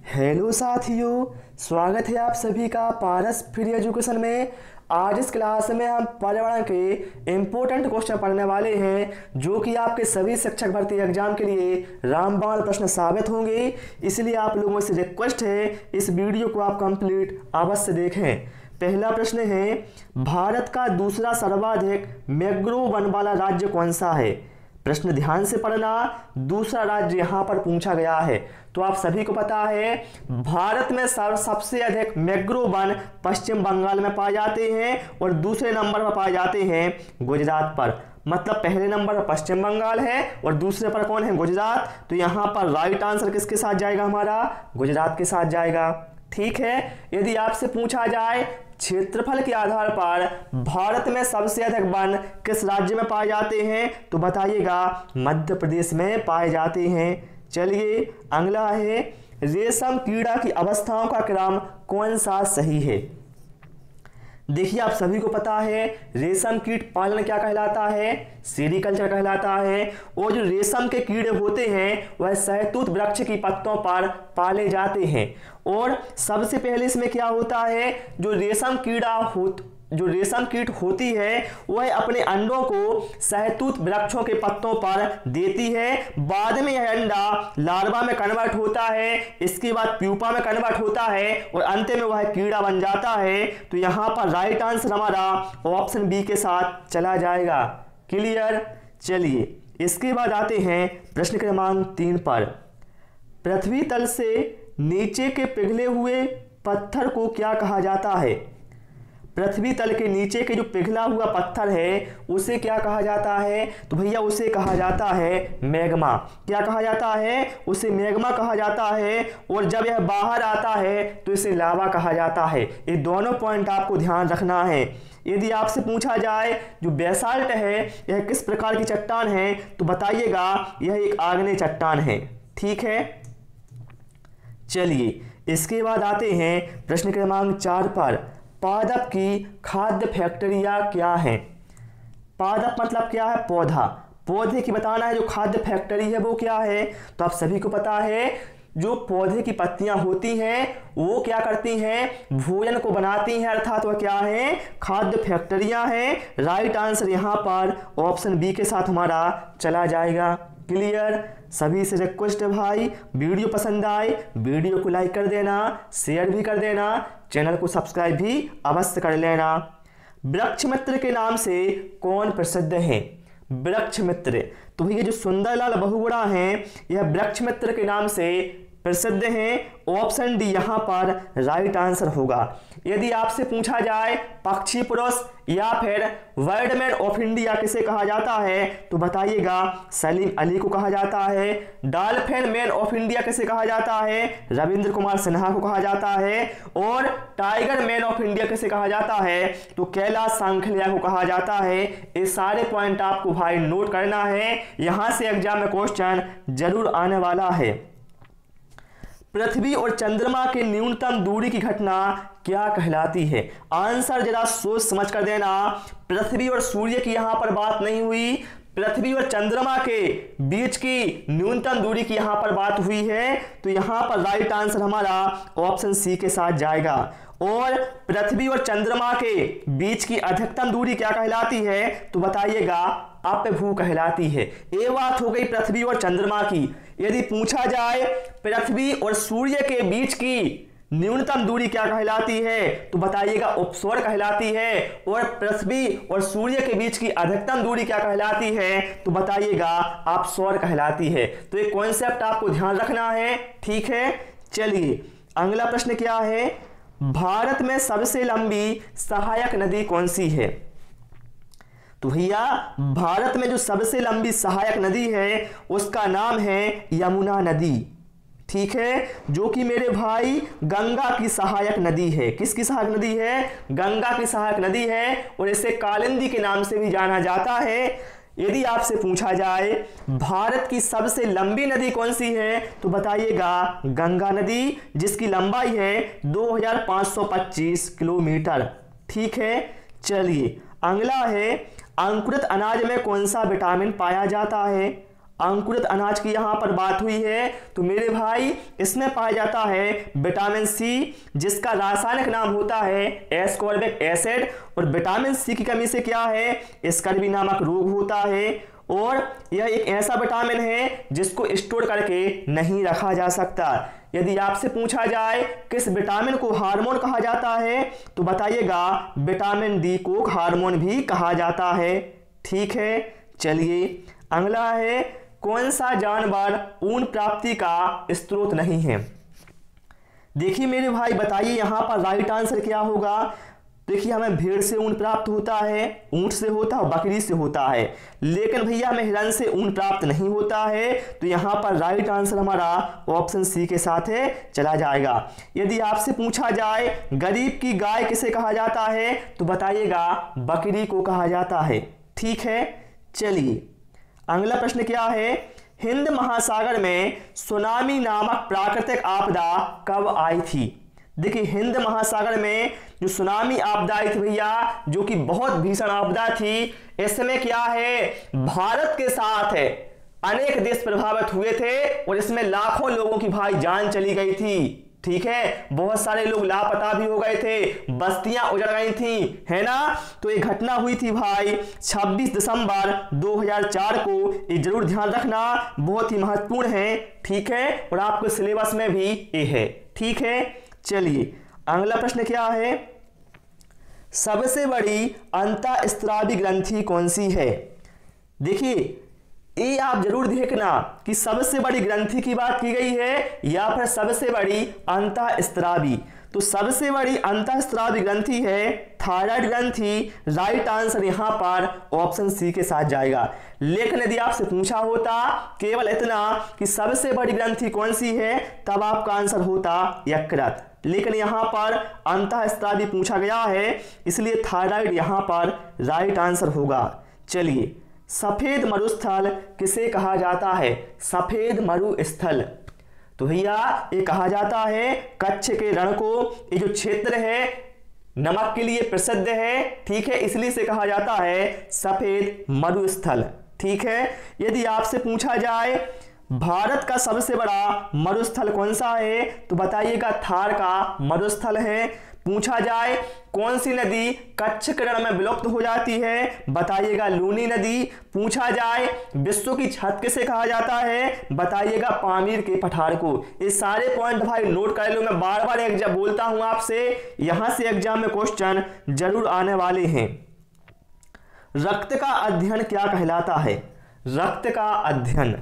Hello साथियों, स्वागत है आप सभी का पारस फ्री एजुकेशन में। आज इस क्लास में हम पर्यावरण के इम्पोर्टेंट क्वेश्चन पढ़ने वाले हैं जो कि आपके सभी शिक्षक भर्ती एग्जाम के लिए रामबाण प्रश्न साबित होंगे। इसलिए आप लोगों से रिक्वेस्ट है इस वीडियो को आप कंप्लीट अवश्य देखें। पहला प्रश्न है, भारत का दूसरा सर्वाधिक मैंग्रोव वन वाला राज्य कौन सा है? प्रश्न ध्यान से पढ़ना। दूसरा राज्य यहाँ पर पूछा गया है। तो आप सभी को पता है भारत में सबसे अधिक मैंग्रोव वन पश्चिम बंगाल में पाए जाते हैं और दूसरे नंबर पर पाए जाते हैं गुजरात पर। मतलब पहले नंबर पर पश्चिम बंगाल है और दूसरे पर कौन है? गुजरात। तो यहाँ पर राइट आंसर किसके साथ जाएगा? हमारा गुजरात के साथ जाएगा। ठीक है। यदि आपसे पूछा जाए क्षेत्रफल के आधार पर भारत में सबसे अधिक वन किस राज्य में पाए जाते हैं, तो बताइएगा मध्य प्रदेश में पाए जाते हैं। चलिए अगला है, रेशम कीड़ा की अवस्थाओं का क्रम कौन सा सही है? देखिए आप सभी को पता है रेशम कीट पालन क्या कहलाता है? सेरीकल्चर कहलाता है। और जो रेशम के कीड़े होते हैं वह शहतूत वृक्ष की पत्तों पर पाले जाते हैं। और सबसे पहले इसमें क्या होता है, जो रेशम कीट होती है वह अपने अंडों को शहतूत वृक्षों के पत्तों पर देती है। बाद में यह अंडा लार्वा में कन्वर्ट होता है, इसके बाद प्यूपा में कन्वर्ट होता है और अंत में वह कीड़ा बन जाता है। तो यहाँ पर राइट आंसर हमारा ऑप्शन बी के साथ चला जाएगा। क्लियर। चलिए इसके बाद आते हैं प्रश्न क्रमांक 3 पर। पृथ्वी तल से नीचे के पिघले हुए पत्थर को क्या कहा जाता है? पृथ्वी तल के नीचे के जो पिघला हुआ पत्थर है उसे क्या कहा जाता है? तो भैया उसे कहा जाता है मैग्मा। क्या कहा जाता है? उसे मैग्मा कहा जाता है। और जब यह बाहर आता है तो इसे लावा कहा जाता है। ये दोनों पॉइंट आपको ध्यान रखना है। यदि आपसे पूछा जाए जो बेसाल्ट है यह किस प्रकार की चट्टान है, तो बताइएगा यह एक आग्नेय चट्टान है। ठीक है। चलिए इसके बाद आते हैं प्रश्न क्रमांक 4 पर। पादप की खाद्य फैक्ट्रियाँ क्या हैं? पादप मतलब क्या है? पौधा। पौधे की बताना है जो खाद्य फैक्ट्री है वो क्या है? तो आप सभी को पता है जो पौधे की पत्तियां होती हैं वो क्या करती हैं? भोजन को बनाती हैं, अर्थात वह क्या है? खाद्य फैक्ट्रियां हैं। राइट आंसर यहाँ पर ऑप्शन बी के साथ हमारा चला जाएगा। क्लियर। सभी से रिक्वेस्ट है भाई, वीडियो पसंद आए वीडियो को लाइक कर देना, शेयर भी कर देना, चैनल को सब्सक्राइब भी अवश्य कर लेना। वृक्ष मित्र के नाम से कौन प्रसिद्ध है? वृक्ष मित्र, तो भैया जो सुंदरलाल बहुगुणा हैं यह वृक्ष मित्र के नाम से प्रसिद्ध हैं। ऑप्शन डी यहाँ पर राइट आंसर होगा। यदि आपसे पूछा जाए पक्षी पुरुष या फिर बर्डमैन ऑफ इंडिया किसे कहा जाता है, तो बताइएगा सलीम अली को कहा जाता है। डॉल्फिन मैन ऑफ इंडिया किसे कहा जाता है? रविंद्र कुमार सिन्हा को कहा जाता है। और टाइगर मैन ऑफ इंडिया किसे कहा जाता है? तो कैलाश सांखलिया को कहा जाता है। ये सारे पॉइंट आपको भाई नोट करना है, यहां से एग्जाम में क्वेश्चन जरूर आने वाला है। पृथ्वी और चंद्रमा के न्यूनतम दूरी की घटना क्या कहलाती है? आंसर जरा सोच समझ कर देना। पृथ्वी और सूर्य की यहां पर बात नहीं हुई, पृथ्वी और चंद्रमा के बीच की न्यूनतम दूरी की यहां पर बात हुई है। तो यहां पर राइट आंसर हमारा ऑप्शन सी के साथ जाएगा। और पृथ्वी और चंद्रमा के बीच की अधिकतम दूरी क्या कहलाती है? तो बताइएगा अपभू कहलाती है। ये बात हो गई पृथ्वी और चंद्रमा की। यदि पूछा जाए पृथ्वी और सूर्य के बीच की न्यूनतम दूरी क्या कहलाती है, तो बताइएगा उपसौर कहलाती है। और पृथ्वी और सूर्य के बीच की अधिकतम दूरी क्या कहलाती है, तो बताइएगा अपसौर कहलाती है। तो ये कॉन्सेप्ट आपको ध्यान रखना है। ठीक है। चलिए अगला प्रश्न क्या है, भारत में सबसे लंबी सहायक नदी कौन सी है? तो भैया भारत में जो सबसे लंबी सहायक नदी है उसका नाम है यमुना नदी। ठीक है। जो कि मेरे भाई गंगा की सहायक नदी है। किसकी सहायक नदी है? गंगा की सहायक नदी है। और इसे कालिंदी के नाम से भी जाना जाता है। यदि आपसे पूछा जाए भारत की सबसे लंबी नदी कौन सी है, तो बताइएगा गंगा नदी, जिसकी लंबाई है 2525 किलोमीटर। ठीक है। चलिए अगला है, अंकुरित अनाज में कौन सा विटामिन पाया जाता है? अंकुरित अनाज की यहाँ पर बात हुई है, तो मेरे भाई इसमें पाया जाता है विटामिन सी, जिसका रासायनिक नाम होता है एस्कॉर्बिक एसिड। और विटामिन सी की कमी से क्या है, स्कर्वी नामक रोग होता है। और यह एक ऐसा विटामिन है जिसको स्टोर करके नहीं रखा जा सकता। यदि आपसे पूछा जाए किस विटामिन को हार्मोन कहा जाता है, तो बताइएगा विटामिन डी को हार्मोन भी कहा जाता है। ठीक है, चलिए अगला है, कौन सा जानवर ऊन प्राप्ति का स्रोत नहीं है। देखिए मेरे भाई, बताइए यहाँ पर राइट आंसर क्या होगा। देखिए, हमें भेड़ से ऊन प्राप्त होता है, ऊंट से होता है, बकरी से होता है, लेकिन भैया हमें हिरन से ऊन प्राप्त नहीं होता है। तो यहाँ पर राइट आंसर हमारा ऑप्शन सी के साथ है, चला जाएगा। यदि आपसे पूछा जाए गरीब की गाय किसे कहा जाता है, तो बताइएगा बकरी को कहा जाता है। ठीक है, चलिए अगला प्रश्न क्या है, हिंद महासागर में सुनामी नामक प्राकृतिक आपदा कब आई थी। देखिए, हिंद महासागर में जो सुनामी आपदा आई थी भैया, जो कि बहुत भीषण आपदा थी, इसमें क्या है, भारत के साथ है अनेक देश प्रभावित हुए थे और इसमें लाखों लोगों की भाई जान चली गई थी। ठीक है, बहुत सारे लोग लापता भी हो गए थे, बस्तियां उजड़ गई थी, है ना। तो ये घटना हुई थी भाई 26 दिसंबर 2004 को। ये जरूर ध्यान रखना, बहुत ही महत्वपूर्ण है। ठीक है, और आपके सिलेबस में भी ये है। ठीक है, चलिए अगला प्रश्न क्या है, सबसे बड़ी अंतःस्रावी ग्रंथि कौन सी है। देखिए, ये आप जरूर देखना कि सबसे बड़ी ग्रंथि की बात की गई है या फिर सबसे बड़ी अंतःस्रावी। तो सबसे बड़ी अंतःस्रावी ग्रंथि है थायराइड ग्रंथि। राइट आंसर यहां पर ऑप्शन सी के साथ जाएगा। लेकिन यदि आपसे पूछा होता केवल इतना कि सबसे बड़ी ग्रंथि कौन सी है, तब आपका आंसर होता यकृत। लेकिन यहां पर अंतःस्रावी पूछा गया है, इसलिए थायराइड यहां पर राइट आंसर होगा। चलिए, सफेद मरुस्थल किसे कहा जाता है। सफेद मरुस्थल, तो भैया ये कहा जाता है कच्छ के रण को। ये जो क्षेत्र है नमक के लिए प्रसिद्ध है। ठीक है, इसलिए से कहा जाता है सफेद मरुस्थल। ठीक है, यदि आपसे पूछा जाए भारत का सबसे बड़ा मरुस्थल कौन सा है, तो बताइएगा थार का मरुस्थल है। पूछा जाए कौन सी नदी कच्छ के रण में विलुप्त हो जाती है, बताइएगा लूनी नदी। पूछा जाए विश्व की छत किसे कहा जाता है, बताइएगा पामीर के पठार को। ये सारे पॉइंट भाई नोट कर लो, मैं बार बार एग्जाम बोलता हूं आपसे, यहां से एग्जाम में क्वेश्चन जरूर आने वाले हैं। रक्त का अध्ययन क्या कहलाता है। रक्त का अध्ययन,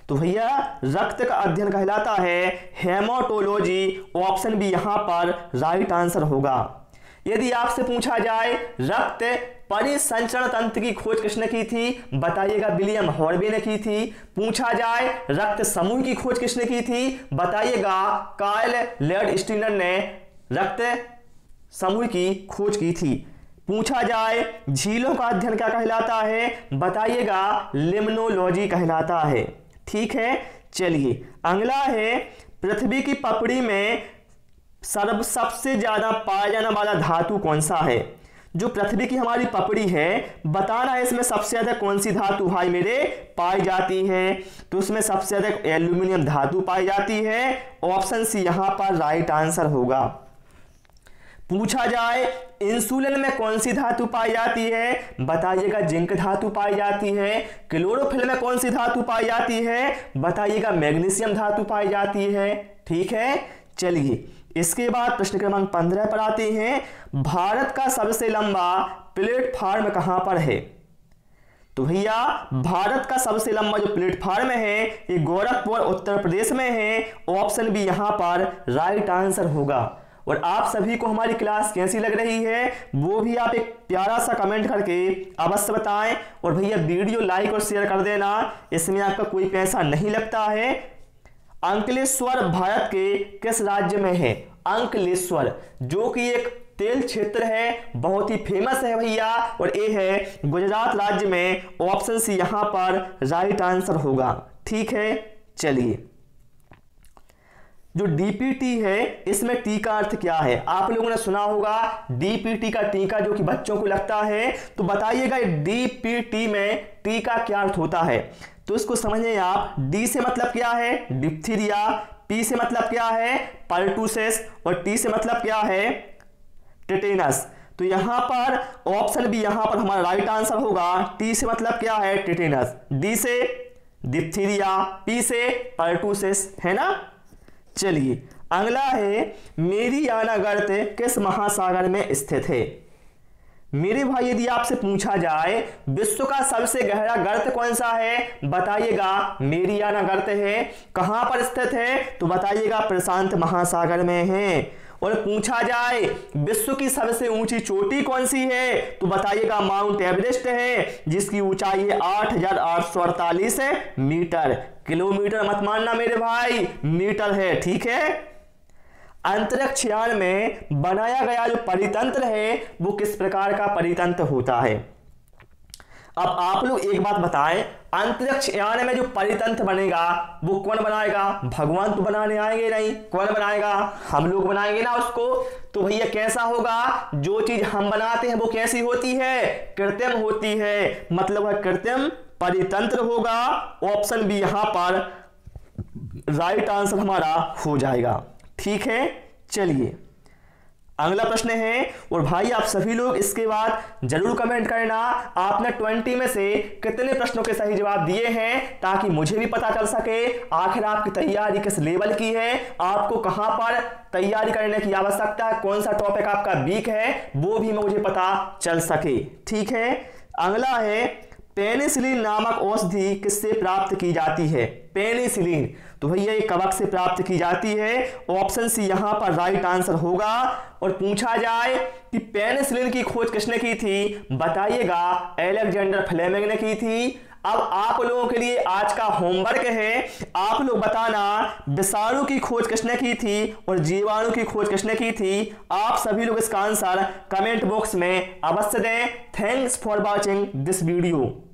तो भैया रक्त का अध्ययन कहलाता है हेमाटोलॉजी। ऑप्शन बी यहां पर राइट आंसर होगा। यदि आपसे पूछा जाए रक्त परिसंचरण तंत्र की खोज किसने की थी, बताइएगा विलियम हॉर्वे ने की थी। पूछा जाए रक्त समूह की खोज किसने की थी, बताइएगा कार्ल लैंडस्टीनर ने रक्त समूह की खोज की थी। पूछा जाए झीलों का अध्ययन क्या कहलाता है, बताइएगा लिम्नोलॉजी कहलाता है। ठीक है, चलिए अगला है पृथ्वी की पपड़ी में सबसे ज्यादा पाया जाने वाला धातु कौन सा है। जो पृथ्वी की हमारी पपड़ी है, बताना है इसमें सबसे ज्यादा कौन सी धातु भाई मेरे पाई जाती है। तो उसमें सबसे ज्यादा एल्यूमिनियम धातु पाई जाती है। ऑप्शन सी यहां पर राइट आंसर होगा। पूछा जाए इंसुलिन में कौन सी धातु पाई जाती है, बताइएगा जिंक धातु पाई जाती है। क्लोरोफिल में कौन सी धातु पाई जाती है, बताइएगा मैग्नीशियम धातु पाई जाती है। ठीक है, चलिए इसके बाद प्रश्न क्रमांक 15 पर आते हैं। भारत का सबसे लंबा प्लेटफार्म कहां पर है। तो भैया भारत का सबसे लंबा जो प्लेटफार्म है ये गोरखपुर उत्तर प्रदेश में है। ऑप्शन बी यहां पर राइट आंसर होगा। और आप सभी को हमारी क्लास कैसी लग रही है वो भी आप एक प्यारा सा कमेंट करके अवश्य बताएं। और भैया वीडियो लाइक और शेयर कर देना, इसमें आपका कोई पैसा नहीं लगता है। अंकलेश्वर भारत के किस राज्य में है। अंकलेश्वर जो कि एक तेल क्षेत्र है, बहुत ही फेमस है भैया, और ये है गुजरात राज्य में। ऑप्शन सी यहां पर राइट आंसर होगा। ठीक है, चलिए जो डीपीटी है इसमें टी का अर्थ क्या है? आप लोगों ने सुना होगा डीपीटी का टीका जो कि बच्चों को लगता है, तो बताइएगा डीपीटी में टी का क्या अर्थ होता है? तो इसको समझिए आप। डी से मतलब क्या है? डिप्थीरिया। पी से मतलब क्या है? पर्टूसिस। और टी से मतलब क्या है? टेटेनस। तो यहां पर ऑप्शन बी यहां पर हमारा राइट आंसर होगा। टी से मतलब क्या है? टेटेनस। डी से डिप्थीरिया, पी से पर्टूसिस, है ना। चलिए अगला है मेरियाना गर्त किस महासागर में स्थित है? मेरे भाई यदि आपसे पूछा जाए विश्व का सबसे गहरा गर्त कौन सा है, बताइएगा मेरियाना गर्त है। कहां पर स्थित है? तो बताइएगा प्रशांत महासागर में है। और पूछा जाए विश्व की सबसे ऊंची चोटी कौन सी है, तो बताइएगा माउंट एवरेस्ट है, जिसकी ऊंचाई है 8,848 मीटर। किलोमीटर मत मानना मेरे भाई, मीटर है, ठीक है। अंतरिक्ष यान में बनाया गया जो परितंत्र है वो किस प्रकार का परितंत्र होता है? अब आप लोग एक बात बताएं, अंतरिक्ष यान में जो परितंत्र बनेगा वो कौन बनाएगा? भगवान तो बनाने आएंगे नहीं, कौन बनाएगा? हम लोग बनाएंगे ना उसको। तो भैया कैसा होगा? जो चीज हम बनाते हैं वो कैसी होती है? कृत्रिम होती है, मतलब वह कृत्रिम परितंत्र होगा। ऑप्शन बी यहां पर राइट आंसर हमारा हो जाएगा, ठीक है। चलिए अगला प्रश्न है, और भाई आप सभी लोग इसके बाद जरूर कमेंट करना आपने 20 में से कितने प्रश्नों के सही जवाब दिए हैं, ताकि मुझे भी पता चल सके आखिर आपकी तैयारी किस लेवल की है, आपको कहां पर तैयारी करने की आवश्यकता है, कौन सा टॉपिक आपका वीक है, वो भी मुझे पता चल सके, ठीक है। अगला है पेनिसिलिन नामक औषधि किससे प्राप्त की जाती है? पेनिसिलिन तो भैया ये कवक से प्राप्त की जाती है। ऑप्शन सी यहां पर राइट आंसर होगा। और पूछा जाए कि पेनिसिलिन की खोज किसने की थी, बताइएगा अलेक्जेंडर फ्लेमिंग ने की थी। अब आप लोगों के लिए आज का होमवर्क है, आप लोग बताना विषाणु की खोज किसने की थी और जीवाणु की खोज किसने की थी। आप सभी लोग इसका आंसर कमेंट बॉक्स में अवश्य दें। Thanks for watching this video.